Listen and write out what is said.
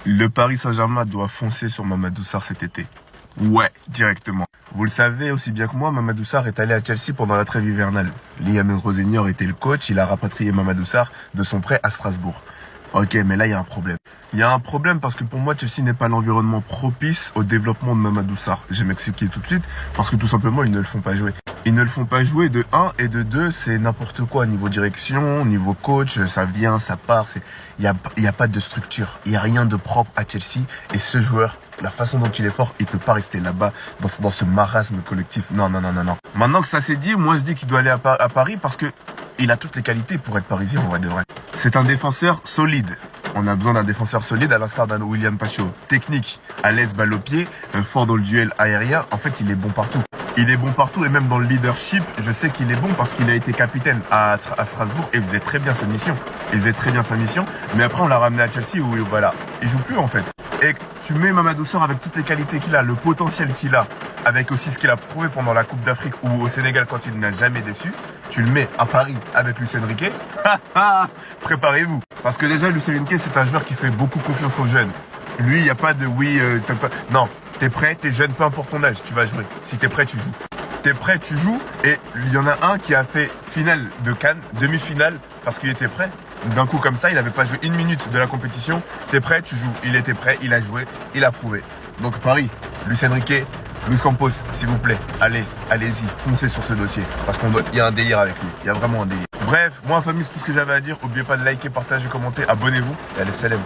Le Paris Saint-Germain doit foncer sur Mamadou Sarr cet été. Ouais, directement. Vous le savez aussi bien que moi, Mamadou Sarr est allé à Chelsea pendant la trêve hivernale. Liam Rosenior était le coach, il a rapatrié Mamadou Sarr de son prêt à Strasbourg. Ok, mais là, il y a un problème. Il y a un problème parce que pour moi, Chelsea n'est pas l'environnement propice au développement de Mamadou Sarr. Je vais m'expliquer tout de suite parce que tout simplement, ils ne le font pas jouer. Ils ne le font pas jouer de 1 et de 2, c'est n'importe quoi. Niveau direction, niveau coach, ça vient, ça part. Il y a pas de structure. Il y a rien de propre à Chelsea. Et ce joueur, la façon dont il est fort, il peut pas rester là-bas dans ce marasme collectif. Non. Maintenant que ça s'est dit, moi je dis qu'il doit aller à Paris parce que il a toutes les qualités pour être parisien en vrai de vrai. C'est un défenseur solide. On a besoin d'un défenseur solide à l'instar d'un William Pacho. Technique, à l'aise, balle au pied, fort dans le duel aérien. En fait, il est bon partout. Il est bon partout et même dans le leadership, je sais qu'il est bon parce qu'il a été capitaine à Strasbourg et il faisait très bien sa mission. Mais après, on l'a ramené à Chelsea où voilà, il joue plus en fait. Et tu mets Mamadou Sarr avec toutes les qualités qu'il a, le potentiel qu'il a, avec aussi ce qu'il a prouvé pendant la Coupe d'Afrique ou au Sénégal quand il n'a jamais déçu. Tu le mets à Paris avec Luis Enrique. Préparez-vous. Parce que déjà, Luis Enrique, c'est un joueur qui fait beaucoup confiance aux jeunes. Lui, il n'y a pas de oui, non. T'es prêt, t'es jeune, peu importe ton âge, tu vas jouer. Si t'es prêt, tu joues. T'es prêt, tu joues. Et il y en a un qui a fait finale de Cannes, demi-finale, parce qu'il était prêt. D'un coup comme ça, il n'avait pas joué une minute de la compétition. T'es prêt, tu joues. Il était prêt, il a joué, il a prouvé. Donc Paris, Luis Enrique, Luis Campos, s'il vous plaît, allez-y, foncez sur ce dossier. Parce qu'il y a un délire avec lui. Il y a vraiment un délire. Bref, moi, famille, c'est tout ce que j'avais à dire. N'oubliez pas de liker, partager, commenter, abonnez-vous. Et allez, salam.